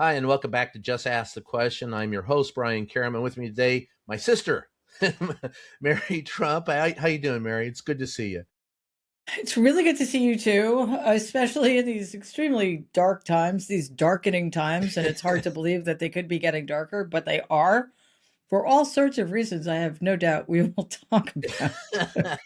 Hi, and welcome back to Just Ask the Question. I'm your host, Brian Karem, and with me today, my sister, Mary Trump. How you doing, Mary? It's good to see you. It's really good to see you too, especially in these extremely dark times, these darkening times, and it's hard to believe that they could be getting darker, but they are for all sorts of reasons I have no doubt we will talk about.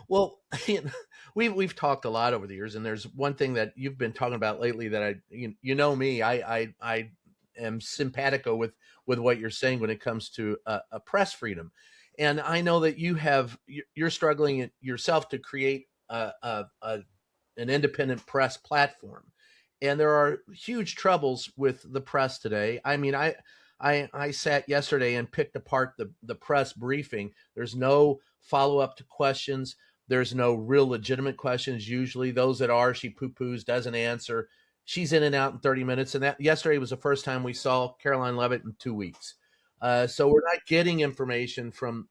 Well, you know, we've talked a lot over the years, and there's one thing that you've been talking about lately that you know me, I am simpatico with what you're saying when it comes to a press freedom, and I know that you're struggling yourself to create an independent press platform, and there are huge troubles with the press today. I mean, I sat yesterday and picked apart the press briefing. There's no follow up to questions. There's no real legitimate questions. Usually, those that are, she poo poos, doesn't answer. She's in and out in 30 minutes. And that yesterday was the first time we saw Caroline Levitt in 2 weeks. So we're not getting information from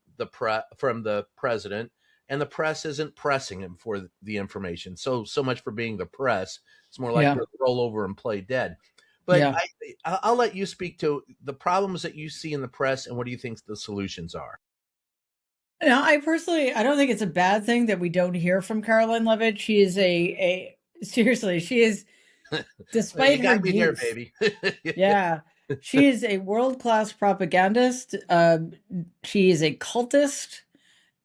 from the president, and the press isn't pressing him for the information. So much for being the press. It's more like Yeah, roll over and play dead. But yeah. I'll let you speak to the problems that you see in the press, and what do you think the solutions are? Now, I don't think it's a bad thing that we don't hear from Caroline Levitt. She is a seriously, she is, Well, you despite her got me there, youth, baby. yeah, she is a world-class propagandist. She is a cultist.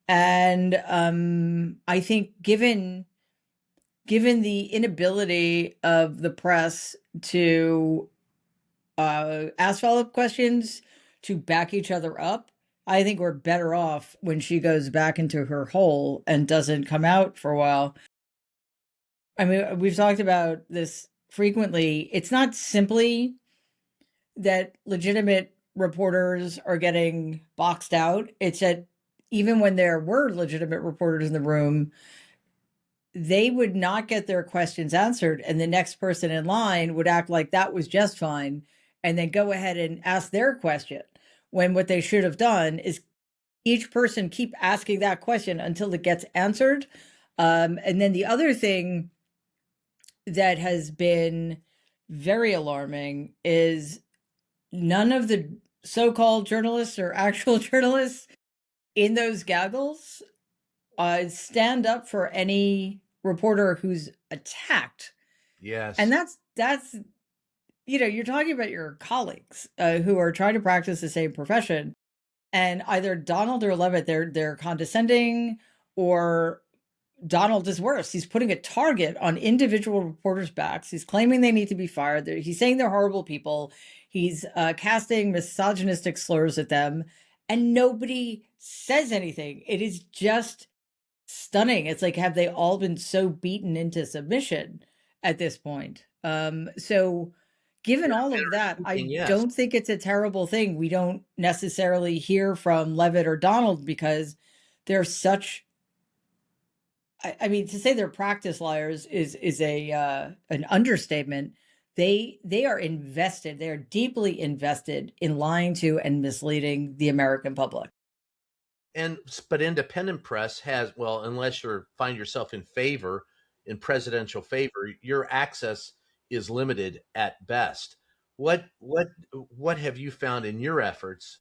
And I think given the inability of the press to ask follow-up questions, to back each other up, I think we're better off when she goes back into her hole and doesn't come out for a while. I mean, we've talked about this frequently. It's not simply that legitimate reporters are getting boxed out. It's that even when there were legitimate reporters in the room, they would not get their questions answered, and the next person in line would act like that was just fine and then go ahead and ask their question, when what they should have done is each person keep asking that question until it gets answered. And then the other thing that has been very alarming is none of the so-called journalists or actual journalists in those gaggles stand up for any reporter who's attacked. And Yes. that's you're talking about your colleagues who are trying to practice the same profession, and either Donald or Levitt, they're condescending, or Donald is worse. He's putting a target on individual reporters' backs. He's claiming they need to be fired. He's saying they're horrible people. He's casting misogynistic slurs at them, and nobody says anything. It is just stunning. It's like, have they all been so beaten into submission at this point? So given all of that, I Yes. don't think it's a terrible thing we don't necessarily hear from Levitt or Donald, because they're such, I mean, to say they're practice liars is a an understatement. They are invested, they are deeply invested in lying to and misleading the American public. And but independent press has, well, unless you find yourself in presidential favor, your access is limited at best. What have you found in your efforts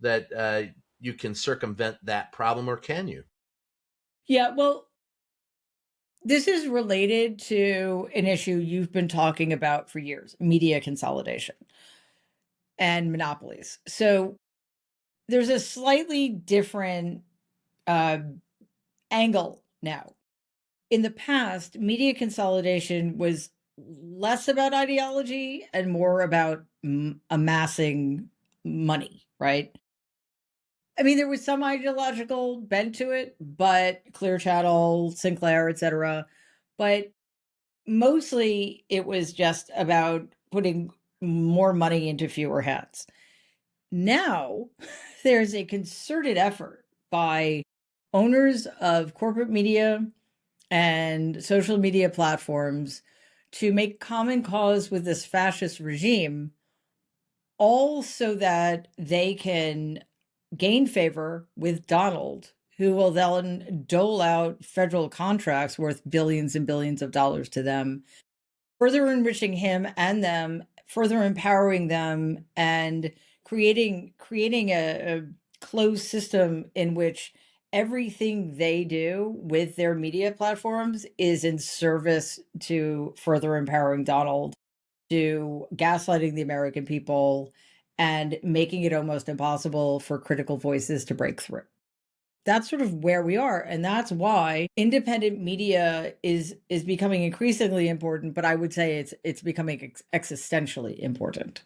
that you can circumvent that problem, or can you? Yeah, well, this is related to an issue you've been talking about for years: media consolidation and monopolies. So there's a slightly different uh, angle now. In the past, media consolidation was less about ideology and more about amassing money, right? I mean, there was some ideological bent to it, but Clear Channel, Sinclair, etc. But mostly it was just about putting more money into fewer hands. Now there's a concerted effort by owners of corporate media and social media platforms to make common cause with this fascist regime, all so that they can gain favor with Donald, who will then dole out federal contracts worth billions and billions of dollars to them, further enriching him and them further empowering them and creating a closed system in which everything they do with their media platforms is in service to further empowering Donald, to gaslighting the American people, and making it almost impossible for critical voices to break through. That's sort of where we are, and that's why independent media is becoming increasingly important, but I would say it's becoming existentially important.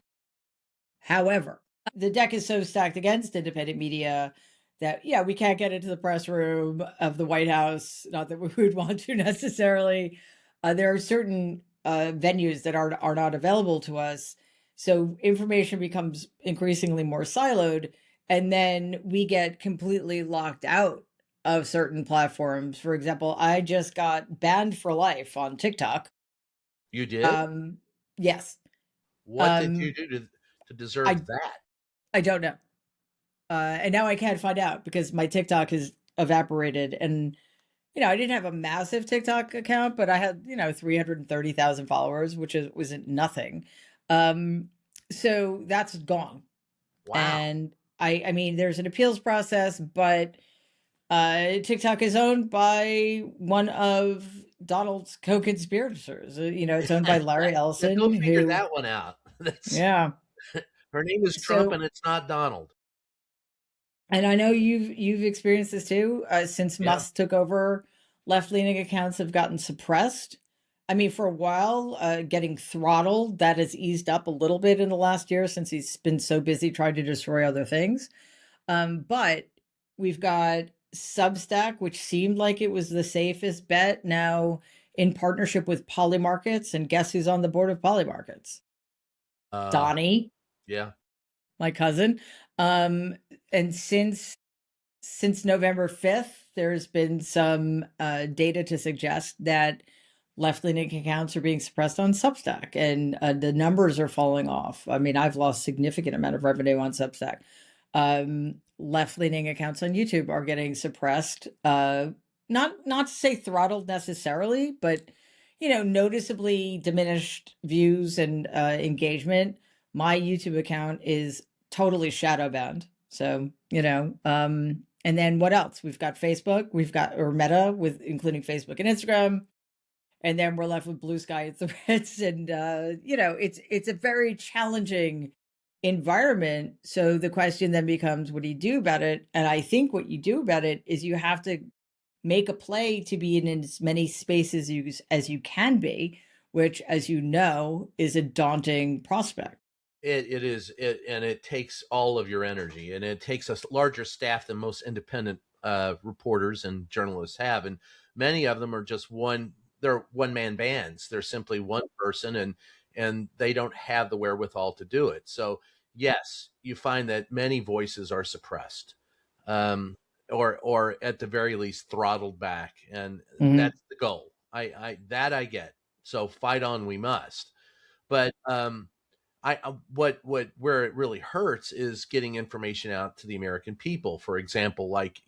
However, the deck is so stacked against independent media that, yeah, we can't get into the press room of the White House. Not that we would want to necessarily. There are certain venues that are not available to us. So information becomes increasingly more siloed. And then we get completely locked out of certain platforms. For example, I just got banned for life on TikTok. You did? Um, yes. What did you Um, do to deserve I that? I don't know. And now I can't find out because my TikTok is evaporated. And, I didn't have a massive TikTok account, but I had, 330,000 followers, which wasn't nothing. Um, so that's gone. Wow. And I mean, there's an appeals process, but TikTok is owned by one of Donald's co-conspirators. It's owned by Larry Now go Ellison, figure who, that one out. That's yeah. her name is Trump So and it's not Donald. And I know you've experienced this too. Since Yeah. Musk took over, left-leaning accounts have gotten suppressed. I mean, for a while, getting throttled. That has eased up a little bit in the last year since he's been so busy trying to destroy other things. But we've got Substack, which seemed like it was the safest bet, now in partnership with Polymarkets. And guess who's on the board of Polymarkets? Uh Donnie, yeah. my cousin. Um, and since November 5th, there's been some data to suggest that left leaning accounts are being suppressed on Substack, and the numbers are falling off. I mean, I've lost significant amount of revenue on Substack. Left leaning accounts on YouTube are getting suppressed. Not to say throttled necessarily, but noticeably diminished views and engagement. My YouTube account is totally shadow banned. So, and then what else? We've got Facebook, we've got or Meta with including Facebook and Instagram, and then we're left with Blue Sky and Threads, and it's a very challenging environment. So the question then becomes, what do you do about it? And I think what you do about it is you have to make a play to be in as many spaces as you can be, which, as you know, is a daunting prospect. It is and it takes all of your energy, and it takes a larger staff than most independent reporters and journalists have, and many of them are just they're one man bands. They're simply one person, and they don't have the wherewithal to do it. So yes, you find that many voices are suppressed, um, or at the very least throttled back, and Mhm. that's the goal. I that I get. So fight on, we must. But what where it really hurts is getting information out to the American people. For example, like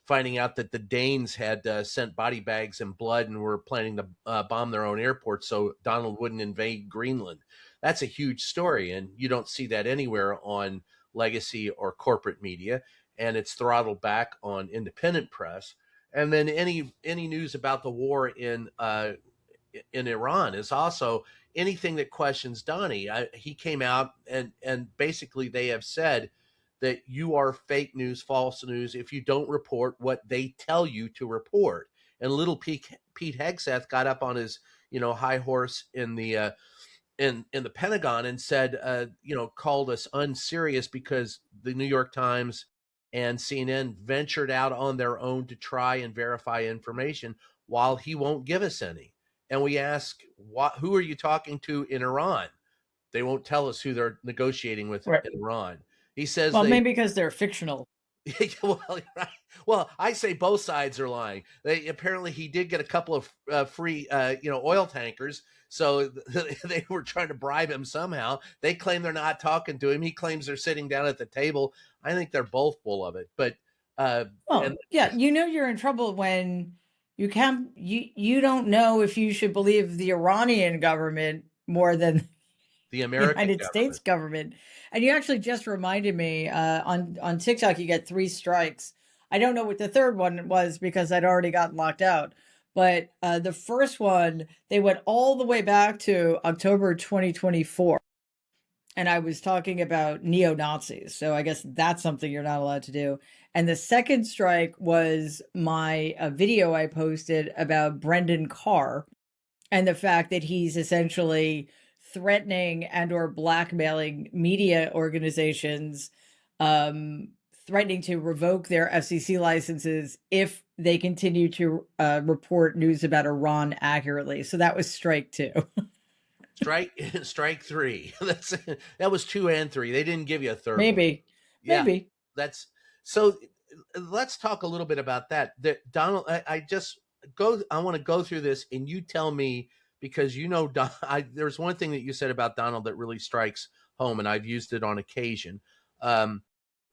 finding out that the Danes had sent body bags and blood and were planning to bomb their own airport so Donald wouldn't invade Greenland. That's a huge story, and you don't see that anywhere on legacy or corporate media, and it's throttled back on independent press. And then any news about the war in Iran is also anything that questions Donnie. He came out and basically they have said that you are fake news, false news if you don't report what they tell you to report. And little Pete Hegseth got up on his high horse in the Pentagon and said, called us unserious because the New York Times and CNN ventured out on their own to try and verify information while he won't give us any. And we ask, who are you talking to in Iran? They won't tell us who they're negotiating with Right. in Iran. He says Well, they maybe because they're fictional. well, right. Well, I say both sides are lying. Apparently he did get a couple of free, oil tankers. So they were trying to bribe him somehow. They claim they're not talking to him. He claims they're sitting down at the table. I think they're both full of it. But uh, and Well, yeah, you're in trouble when you don't know if you should believe the Iranian government more than The American United States government. government. And you actually just reminded me, on TikTok, you get 3 strikes. I don't know what the third one was because I'd already gotten locked out. But, the first one, they went all the way back to October 2024, and I was talking about neo-Nazis, so I guess that's something you're not allowed to do. And the second strike was my, video I posted about Brendan Carr, and the fact that he's essentially threatening and or blackmailing media organizations, um, threatening to revoke their FCC licenses if they continue to report news about Iran accurately. So that was strike two. Strike strike three. That was two and three. They didn't give you a third one. Maybe, Yeah, maybe. that's so. Let's talk a little bit about that. That Donald, I just go. I want to go through this, and you tell me because you know, there's one thing that you said about Donald that really strikes home, and I've used it on occasion. Um,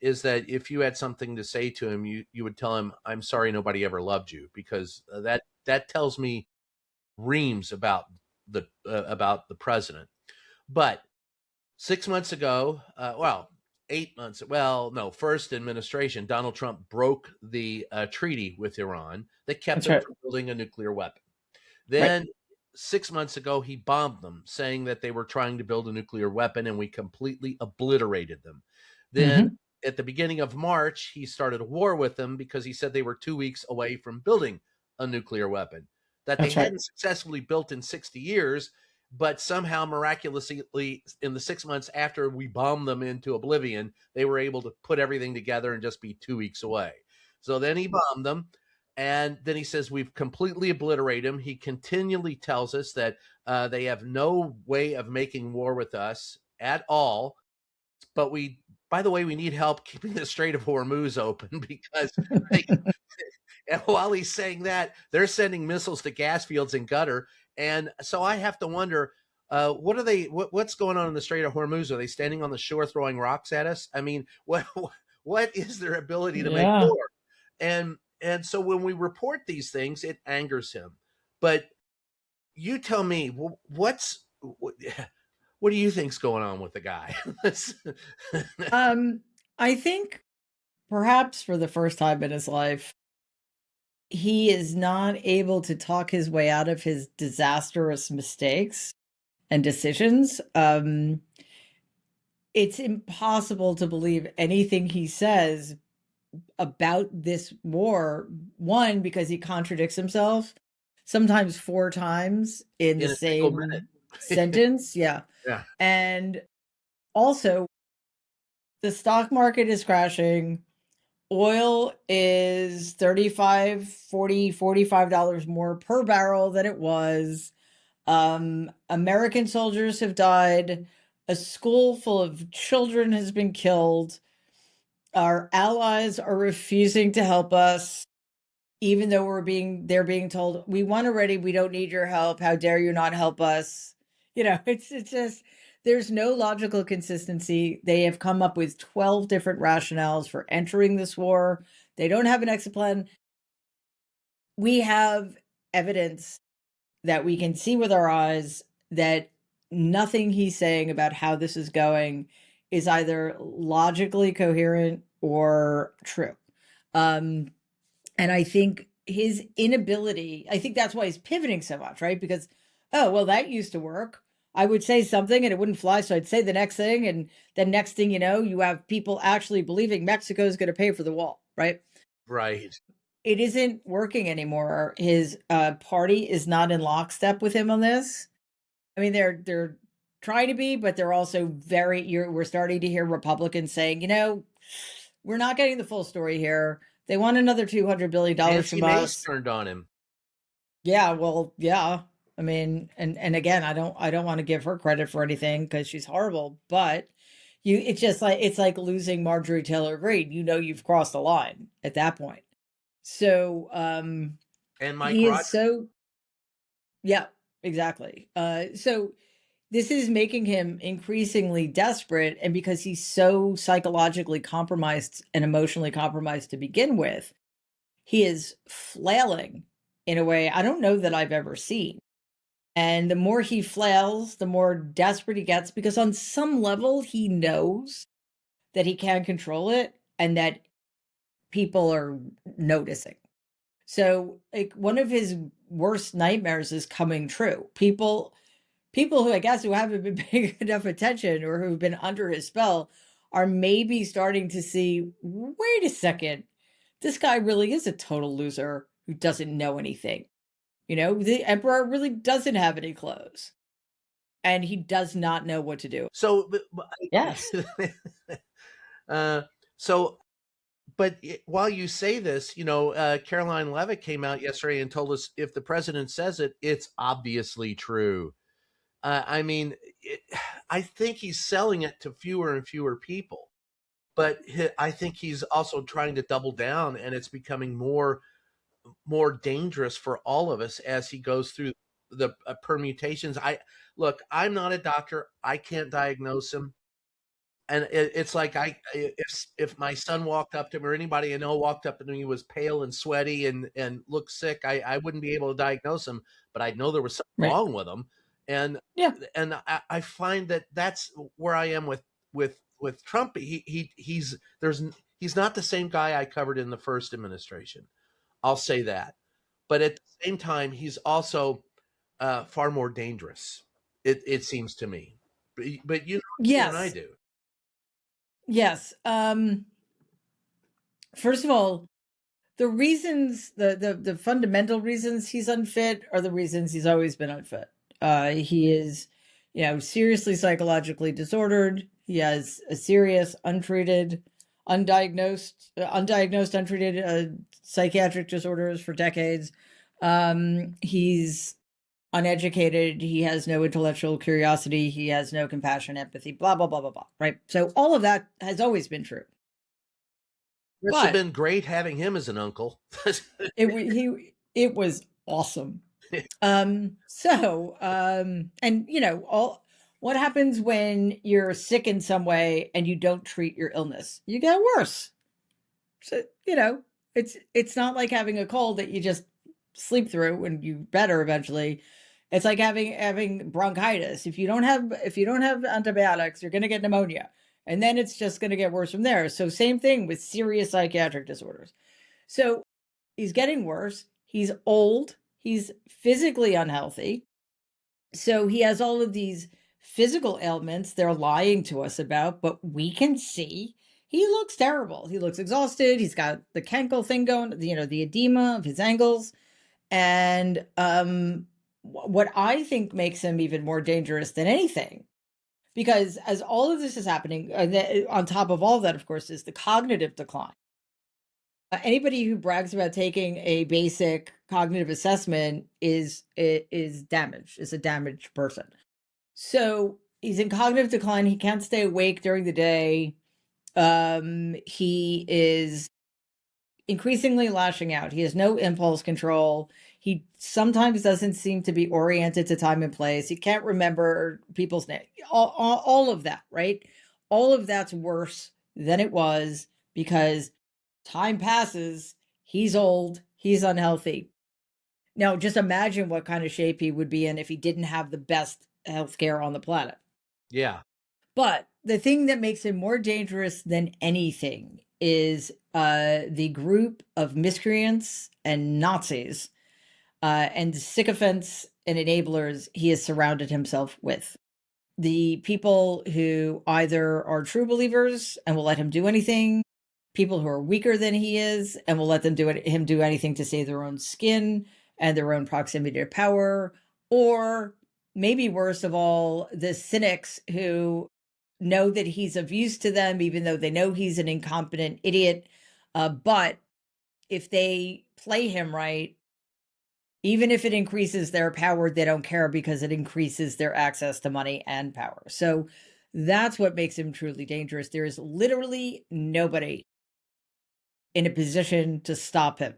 is that if you had something to say to him, you would tell him, "I'm sorry, nobody ever loved you," because that tells me reams about the president. But 6 months ago, 8 months, well, no, first administration, Donald Trump broke the treaty with Iran that kept That's them right. from building a nuclear weapon. Right. Then 6 months ago, he bombed them, saying that they were trying to build a nuclear weapon, and we completely obliterated them. Then Hmm. at the beginning of March, he started a war with them because he said they were 2 weeks away from building a nuclear weapon that they That's right. hadn't successfully built in 60 years. But somehow, miraculously, in the 6 months after we bombed them into oblivion, they were able to put everything together and just be 2 weeks away. So then he bombed them. And then he says, we've completely obliterated him. He continually tells us that they have no way of making war with us at all. But by the way, we need help keeping the Strait of Hormuz open because they, and while he's saying that, they're sending missiles to gas fields in Qatar. And so I have to wonder, what's going on in the Strait of Hormuz? Are they standing on the shore throwing rocks at us? I mean, what is their ability to make Yeah. war? And so when we report these things, it angers him. But you tell me, what do you think's going on with the guy? Um, I think perhaps for the first time in his life, he is not able to talk his way out of his disastrous mistakes and decisions. It's impossible to believe anything he says about this war. One, because he contradicts himself sometimes 4 times in the In a single same minute. sentence. Yeah. Yeah. And also, the stock market is crashing. Oil is 35, 40, $45 more per barrel than it was. American soldiers have died. A school full of children has been killed. Our allies are refusing to help us, even though they're being told, we won already, we don't need your help. How dare you not help us? It's just there's no logical consistency. They have come up with 12 different rationales for entering this war. They don't have an exit plan. We have evidence that we can see with our eyes that nothing he's saying about how this is going is either logically coherent or true. Um, and I think his inability, I think that's why he's pivoting so much, right? Because, oh, well, that used to work. I would say something and it wouldn't fly. So I'd say the next thing. And then next thing you know, you have people actually believing Mexico is going to pay for the wall, right? Right. It isn't working anymore. His party is not in lockstep with him on this. I mean, they're trying to be, but they're also we're starting to hear Republicans saying, we're not getting the full story here. They want another $200 billion Nancy from Mace us. turned on him. Yeah, well, yeah. I mean, and again, I don't want to give her credit for anything because she's horrible, but it's just like it's like losing Marjorie Taylor Greene. You've crossed the line at that point. So And Mike he is Rogers. so yeah, exactly. So this is making him increasingly desperate, and because he's so psychologically compromised and emotionally compromised to begin with, he is flailing in a way I don't know that I've ever seen. And the more he flails, the more desperate he gets, because on some level, he knows that he can't control it and that people are noticing. So, like, one of his worst nightmares is coming true. People who, I guess, who haven't been paying enough attention or who've been under his spell are maybe starting to see, wait a second, this guy really is a total loser who doesn't know anything. The emperor really doesn't have any clothes and he does not know what to do. So, Yes. uh, so, but while you say this, Caroline Levitt came out yesterday and told us if the president says it, it's obviously true. I mean, I think he's selling it to fewer and fewer people, but I think he's also trying to double down, and it's becoming more dangerous for all of us as he goes through the permutations. Look, I'm not a doctor. I can't diagnose him. And it's like if my son walked up to me or anybody I know walked up to me was pale and sweaty and looked sick, I wouldn't be able to diagnose him, but I'd know there was something Right. wrong with him. And Yeah. I find that that's where I am with Trump. He's not the same guy I covered in the first administration. I'll say that. But at the same time, he's also far more dangerous. It seems to me. But you know better than I Yes. do. Yes. First of all, the reasons, the fundamental reasons he's unfit are the reasons he's always been unfit. He is, seriously psychologically disordered. He has a serious, untreated, undiagnosed, untreated psychiatric disorders for decades. He's uneducated. He has no intellectual curiosity. He has no compassion, empathy, blah, blah, blah, blah, blah. Right. So all of that has always been true. Must have But been great having him as an uncle. it was awesome. And all what happens when you're sick in some way and you don't treat your illness? You get worse. So, it's not like having a cold that you just sleep through and you better eventually. It's like having bronchitis. If you don't have antibiotics, you're going to get pneumonia. And then it's just going to get worse from there. So same thing with serious psychiatric disorders. So he's getting worse. He's old. He's physically unhealthy. So he has all of these physical ailments they're lying to us about, but we can see he looks terrible. He looks exhausted. He's got the cankle thing going, the edema of his ankles. And what I think makes him even more dangerous than anything, because as all of this is happening, on top of all of that, of course, is the cognitive decline. Anybody who brags about taking a basic cognitive assessment is damaged, is a damaged person. So he's in cognitive decline. He can't stay awake during the day. He is increasingly lashing out. He has no impulse control. He sometimes doesn't seem to be oriented to time and place. He can't remember people's name. All of that, right? All of that's worse than it was because time passes. He's old. He's unhealthy. Now, just imagine what kind of shape he would be in if he didn't have the best healthcare on the planet. Yeah. But the thing that makes him more dangerous than anything is the group of miscreants and Nazis and sycophants and enablers he has surrounded himself with. The people who either are true believers and will let him do anything, people who are weaker than he is and will let him do anything to save their own skin and their own proximity to power, or maybe worst of all, the cynics who know that he's of use to them, even though they know he's an incompetent idiot. But if they play him right, even if it increases their power, they don't care because it increases their access to money and power. So that's what makes him truly dangerous. There is literally nobody in a position to stop him.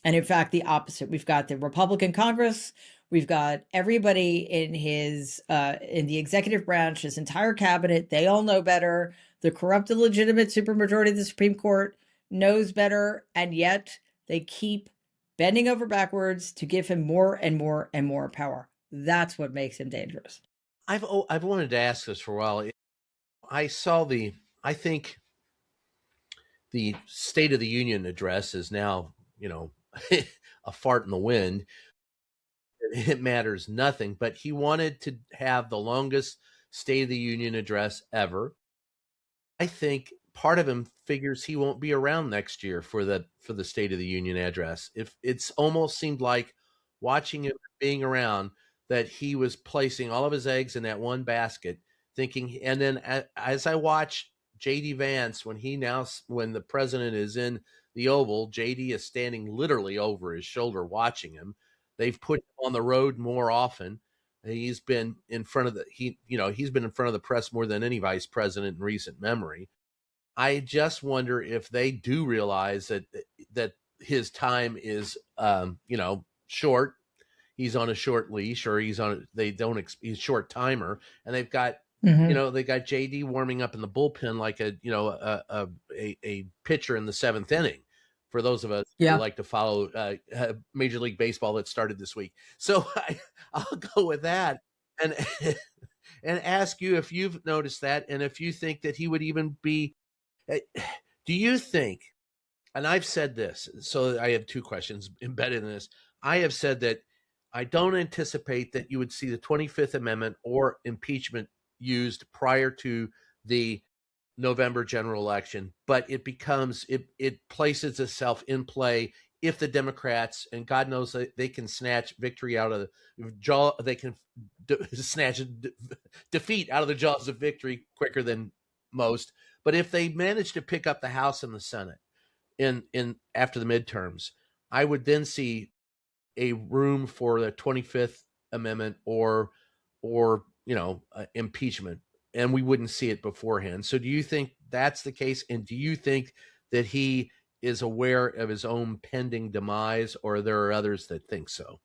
And in fact, the opposite. We've got the Republican Congress. We've got everybody in the executive branch, his entire cabinet. They all know better. The corrupt, illegitimate supermajority of the Supreme Court knows better, and yet they keep bending over backwards to give him more and more and more power. That's what makes him dangerous. I've wanted to ask this for a while. I saw the I think the State of the Union address is now, a fart in the wind. It matters nothing, but he wanted to have the longest State of the Union address ever. I think part of him figures he won't be around next year for the State of the Union address. If it's almost seemed like watching him being around that he was placing all of his eggs in that one basket, thinking. And then as I watch JD Vance when the president is in the Oval, JD is standing literally over his shoulder watching him. They've put him on the road more often. He's been in front of he's been in front of the press more than any vice president in recent memory. I just wonder if they do realize that his time is, short. He's on a short leash, or he's short timer, and Hmm. they got JD warming up in the bullpen like a pitcher in the seventh inning. For those of us who Yeah. like to follow Major League Baseball that started this week, so I'll go with that, and and ask you if you've noticed that, and if you think that he would even be. eh, Do you think, and I've said this, so I have two questions embedded in this. I have said that I don't anticipate that you would see the 25th Amendment or impeachment used prior to the November general election, but it places itself in play if the Democrats, and God knows they can snatch victory out of the jaw, they can snatch defeat out of the jaws of victory quicker than most. But if they manage to pick up the House and the Senate in after the midterms, I would then see a room for the 25th Amendment or impeachment, and we wouldn't see it beforehand. So do you think that's the case, and do you think that he is aware of his own pending demise, or there are others that think so?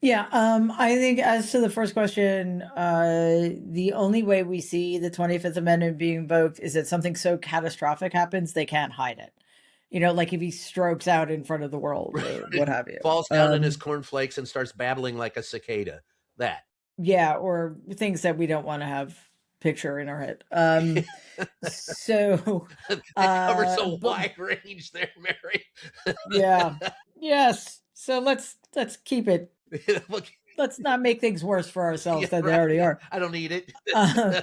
Yeah, I think as to the first question, the only way we see the 25th Amendment being invoked is that something so catastrophic happens they can't hide it. Like if he strokes out in front of the world or what have you. Falls down in his cornflakes and starts babbling like a cicada. That. Yeah, or things that we don't want to have picture in our head. So, It covers a but wide range there, Mary. yeah, yes. So let's keep it. Look, Let's not make things worse for yeah, ourselves than they right. already are. I don't need it. Uh,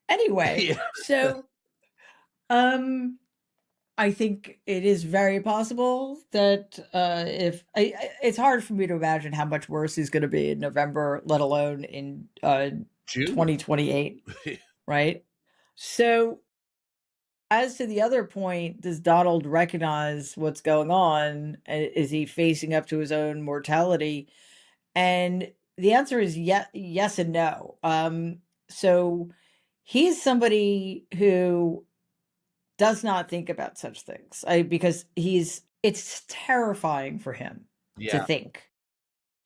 anyway, Yeah. so um, I think it is very possible that if it's hard for me to imagine how much worse he's going to be in November, let alone in June. 2028, right? So, as to the other point, does Donald recognize what's going on? Is he facing up to his own mortality? And the answer is yes and no. So he's somebody who does not think about such things because it's terrifying for him to Yeah. think.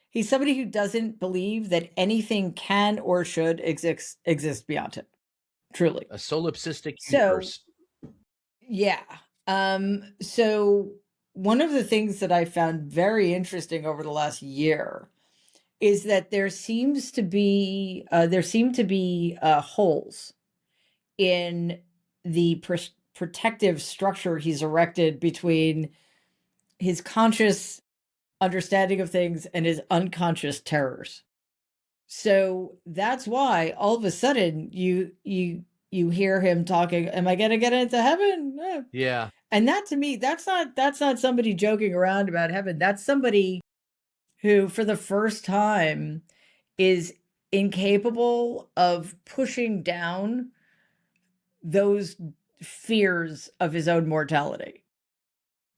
He's somebody who doesn't believe that anything can or should exist beyond him, truly. A solipsistic So, universe. yeah. So one of the things that I found very interesting over the last year is that there seem to be holes in the protective structure he's erected between his conscious understanding of things and his unconscious terrors. So that's why all of a sudden you hear him talking, am I going to get into heaven? Yeah. And that to me, that's not somebody joking around about heaven. That's somebody who for the first time is incapable of pushing down those fears of his own mortality.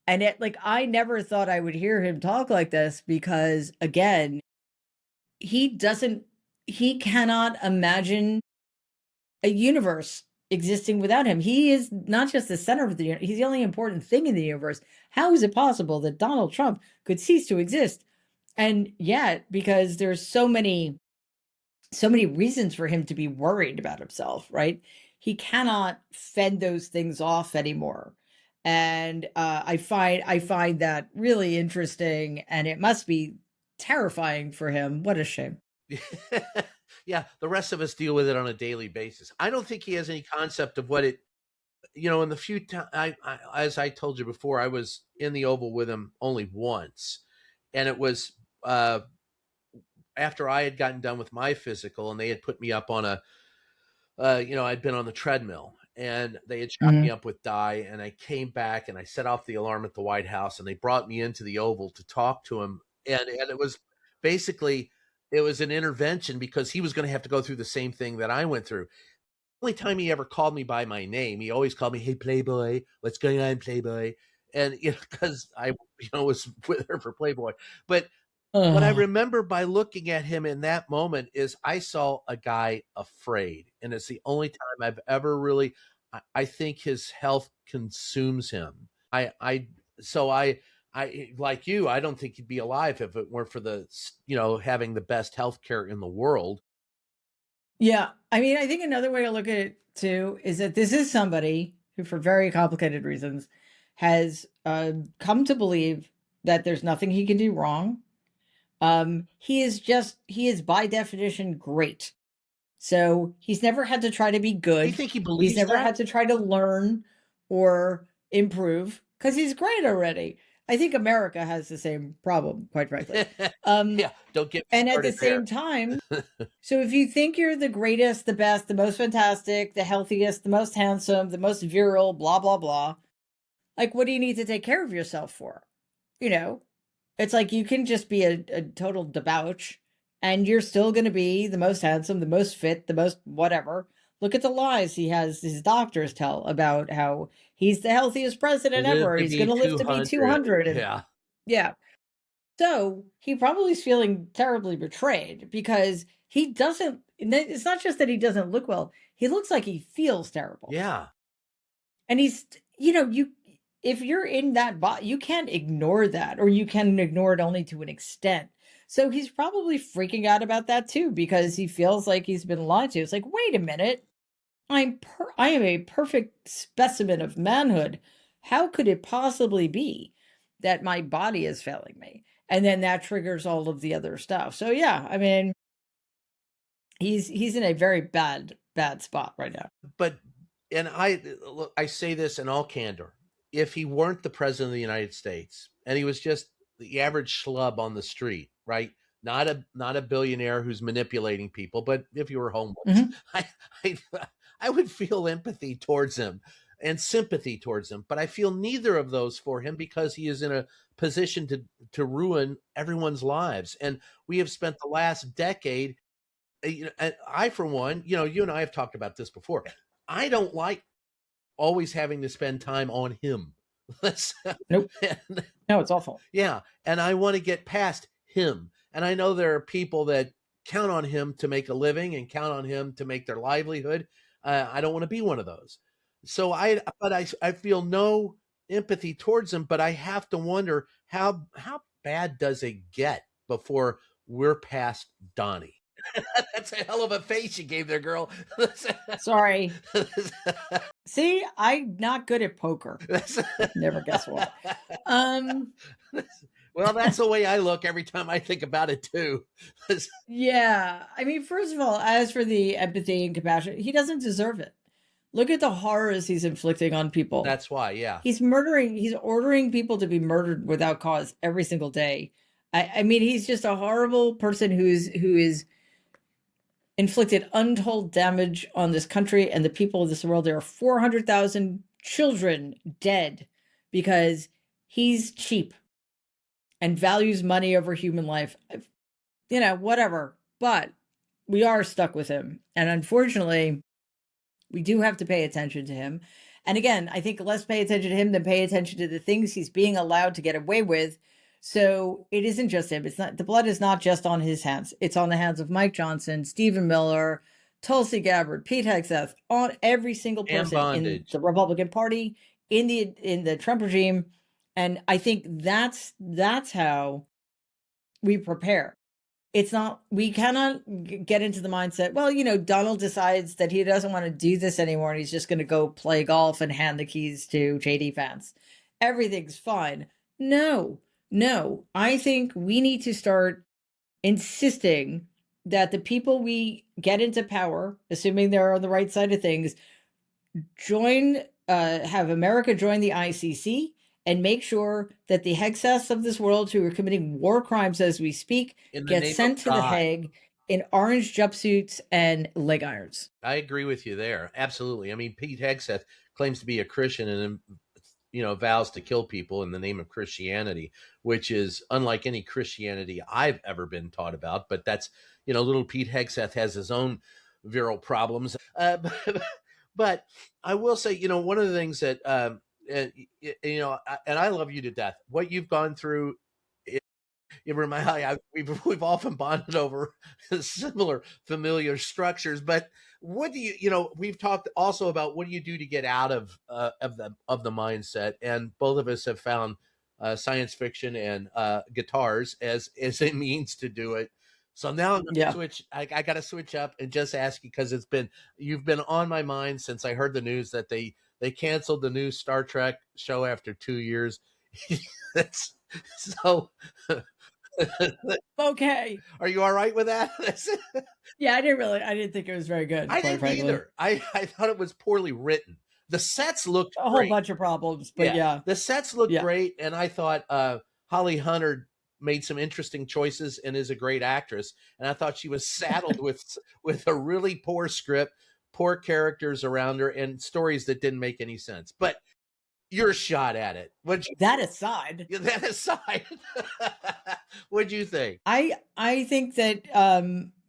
And I never thought I would hear him talk like this because again, he doesn't he cannot imagine a universe existing without him. He is not just the center of the universe, he's the only important thing in the universe. How is it possible that Donald Trump could cease to exist? And yet, because there's so many reasons for him to be worried about himself, right? He cannot fend those things off anymore. And I find that really interesting, and it must be terrifying for him. What a shame. Yeah, the rest of us deal with it on a daily basis. I don't think he has any concept of what it. In the few times, as I told you before, I was in the Oval with him only once, and it was uh, after I had gotten done with my physical, and they had put me up on I'd been on the treadmill, and they had shot me Mhm. up with dye, and I came back and I set off the alarm at the White House, and they brought me into the Oval to talk to him, and it was basically it was an intervention because he was going to have to go through the same thing that I went through. Only time he ever called me by my name, he always called me, "Hey, Playboy, what's going on, Playboy?" And because I was with her for Playboy, but what I Ugh. remember by looking at him in that moment is I saw a guy afraid, and it's the only time I've ever really. I think his health consumes him. So I like you. I don't think he'd be alive if it weren't for having the best health care in the world. Yeah. I mean, I think another way to look at it too is that this is somebody who, for very complicated reasons, has come to believe that there's nothing he can do wrong. He is by definition great. So he's never had to try to be Do you good. think he He's believes never that? had to try to learn or improve because he's great already. I think America has the same problem, quite frankly. Um, Yeah, don't get me and at the started there. same time, so if you think you're the greatest, the best, the most fantastic, the healthiest, the most handsome, the most virile, blah, blah, blah, like what do you need to take care of yourself for? You know, it's like you can just be a total debauch and you're still going to be the most handsome, the most fit, the most whatever. Look at the lies he has his doctors tell about how he's the healthiest president Live ever. to He's going be to live to be 200. 200. And Yeah. yeah. So he probably is feeling terribly betrayed because he doesn't, it's not just that he doesn't look well, he looks like he feels terrible. Yeah. And he's, if you're in that body, you can't ignore that, or you can ignore it only to an extent. So he's probably freaking out about that too, because he feels like he's been lied to. It's like, wait a minute, I am a perfect specimen of manhood. How could it possibly be that my body is failing me? And then that triggers all of the other stuff. So yeah, I mean, he's in a very bad spot right now. But and I say this in all candor. If he weren't the president of the United States and he was just the average schlub on the street, right? Not a billionaire who's manipulating people, but if you were homeless, Mhm. I I, I would feel empathy towards him and sympathy towards him. But I feel neither of those for him because he is in a position to ruin everyone's lives. And we have spent the last decade and I, for one, you and I have talked about this before. I don't like always having to spend time on him. Nope. And, No, it's awful. yeah, and I want to get past him. And I know there are people that count on him to make a living and count on him to make their livelihood. I don't want to be one of those. But I feel no empathy towards him. But I have to wonder how bad does it get before we're past Donnie? That's a hell of a face you gave there, girl. Sorry. See, I'm not good at poker. That's- Never guess what. Um, well, that's the way I look every time I think about it too. yeah. I mean, first of all, as for the empathy and compassion, he doesn't deserve it. Look at the horrors he's inflicting on people. That's why, yeah. He's ordering people to be murdered without cause every single day. I mean, he's just a horrible person who is inflicted untold damage on this country and the people of this world. There are 400,000 children dead because he's cheap and values money over human life. Whatever. But we are stuck with him. And unfortunately, we do have to pay attention to him. And again, I think less pay attention to him than pay attention to the things he's being allowed to get away with. So it isn't just him. It's not, the blood is not just on his hands. It's on the hands of Mike Johnson, Stephen Miller, Tulsi Gabbard, Pete Hegseth, on every single And person in bondage. the Republican Party, in the Trump regime. And I think that's how we prepare. it's not, we cannot get into the mindset, well, Donald decides that he doesn't want to do this anymore and he's just going to go play golf and hand the keys to JD Vance. Everything's fine. No, no. I think we need to start insisting that the people we get into power, assuming they're on the right side of things, have America join the ICC and make sure that the Hexas of this world who are committing war crimes as we speak In the get name of sent to the God. Hague in orange jumpsuits and leg irons. I agree with you there. Absolutely. I mean, Pete Hegseth claims to be a Christian and vows to kill people in the name of Christianity, which is unlike any Christianity I've ever been taught about. But that's, little Pete Hegseth has his own virile problems. But I will say, one of the things that, and I love you to death. What you've gone through, you remind we've often bonded over similar familiar structures. But what do we've talked also about what do you do to get out of the mindset, and both of us have found science fiction and guitars as a means to do it. So now I'm going to Yeah. switch. I got to switch up and just ask you, because you've been on my mind since I heard the news that they canceled the new Star Trek show after 2 years. That's so. Okay. Are you all right with that? Yeah, I didn't think it was very good, I quite didn't frankly. either. I thought it was poorly written. The sets looked A whole great. bunch of problems, but Yeah, yeah. the sets looked Yeah. great, and I thought Holly Hunter made some interesting choices and is a great actress. And I thought she was saddled with a really poor script, poor characters around her, and stories that didn't make any sense. But your shot at it. What you That aside, that aside, what'd you think? I think that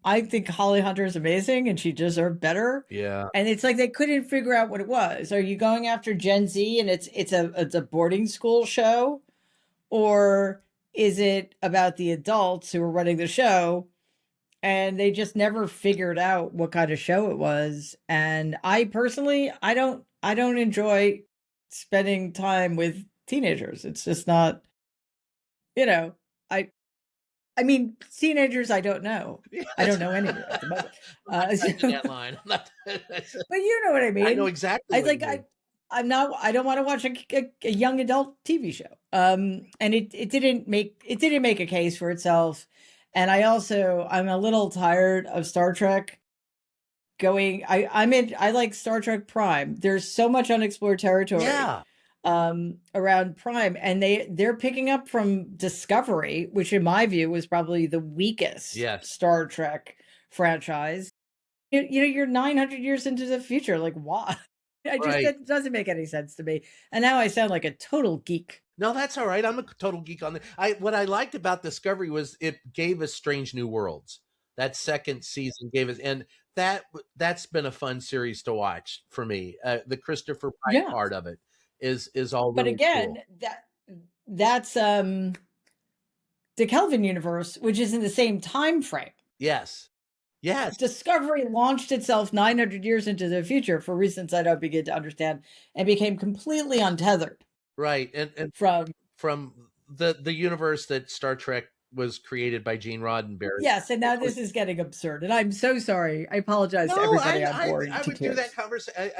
I think Holly Hunter is amazing and she deserved better. Yeah. And it's like they couldn't figure out what it was. Are you going after Gen Z and it's a boarding school show, or is it about the adults who are running the show and they just never figured out what kind of show it was? And I personally, I don't enjoy spending time with teenagers. It's just not, you know, I I mean, teenagers, I don't know. Yeah, I don't know any at the moment. I'm not touching So, that line. but you know what I I know mean. exactly I what you like mean. I'm not. I don't want to watch a young adult TV show. And it didn't make a case for itself. And I'm a little tired of Star Trek going. I like Star Trek Prime. There's so much unexplored territory Yeah. around Prime, and they're picking up from Discovery, which in my view was probably the weakest Yes. Star Trek franchise. You're 900 years into the future. Like, why? Right. That doesn't make any sense to me. And now I sound like a total geek. No, that's all right. I'm a total geek on it. What I liked about Discovery was it gave us Strange New Worlds. That second season gave us, and that's been a fun series to watch for me. The Christopher Pike Yeah. part of it is all But really again, cool. that's the Kelvin universe, which is in the same time frame. Yes. Yes. Discovery launched itself 900 years into the future for reasons I don't begin to understand, and became completely untethered Right. And from. from the universe that Star Trek was created by Gene Roddenberry, Yes, and which now was this is getting absurd, and I'm so sorry. I apologize no, to everybody I'm I boring I to would do that tears. conversation.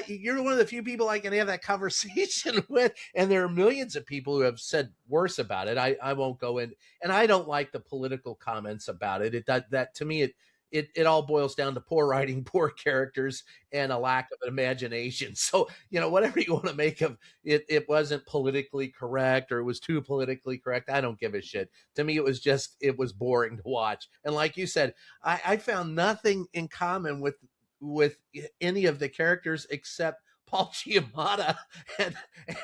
You're one of the few people I can have that conversation with, and there are millions of people who have said worse about it. I won't go in, and I don't like the political comments about it. That to me it all boils down to poor writing, poor characters, and a lack of imagination. So whatever you want to make of it, it wasn't politically correct or it was too politically correct. I don't give a shit. To me, it was boring to watch. And like you said, I found nothing in common with any of the characters except Paul Giamatti and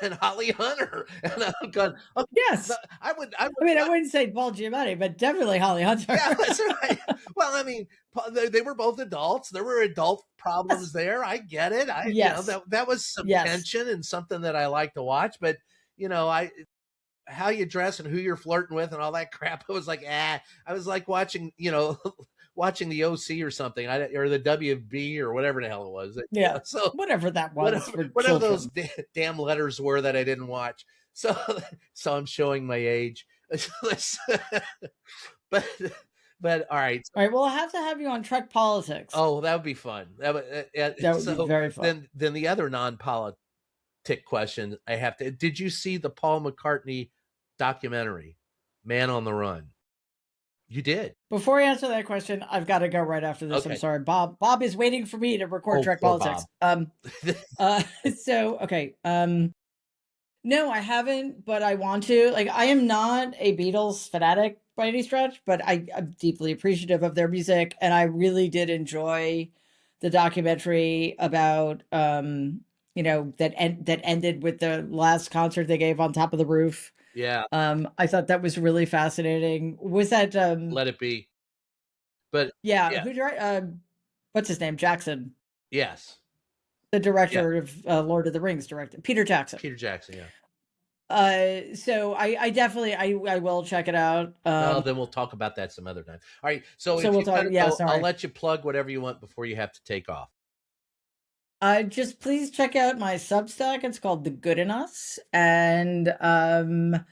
and Holly Hunter. And I'm going, okay, Yes. I I would mean, I watch. wouldn't say Paul Giamatti, but definitely Holly Hunter. Yeah, that's right. Well, I mean, they were both adults. There were adult problems Yes. there. I get it. Yes. That was some Yes. tension and something that I like to watch. But I how you dress and who you're flirting with and all that crap. I was like, I was like watching, watching the OC or something, or the WB or whatever the hell it was. Yeah. So Whatever that was for whatever those children. damn letters were that I didn't watch. So, so I'm showing my age. but But all right. All right. Well, I'll have to have you on Trek Politics. Oh, that would be fun. That would be So very fun. then the other non-politic question I have to, did you see the Paul McCartney documentary, Man on the Run? You did. Before I answer that question, I've got to go right after this. I'm Okay. sorry, Bob. Bob is waiting for me to record Oh, Trek poor Politics. Bob. So okay. No, I haven't, but I want to. Like, I am not a Beatles fanatic by any stretch, but I'm deeply appreciative of their music, and I really did enjoy the documentary about that ended with the last concert they gave on top of the roof. Yeah, I thought that was really fascinating. Was that Let It Be. But yeah, yeah, who direct what's his name? Jackson, yes. the Yeah, director of Lord of the Rings directed. Peter Jackson. Peter Jackson, yeah. So I definitely I will check it out. Well, then we'll talk about that some other time. All right. So So if we'll you got talk. to Yeah, go, I'll sorry. let you plug whatever you want before you have to take off. Just please check out my Substack. It's called The Good in Us, and I'm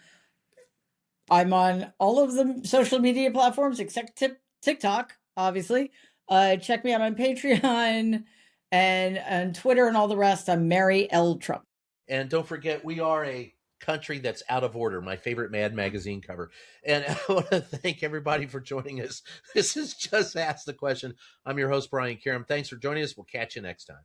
on all of the social media platforms except TikTok, obviously. Check me out on Patreon and Twitter and all the rest. I'm Mary L. Trump. And don't forget, we are a country that's out of order, my favorite Mad magazine cover. And I want to thank everybody for joining us. This is Just Ask the Question. I'm your host, Brian Karem. Thanks for joining us. We'll catch you next time.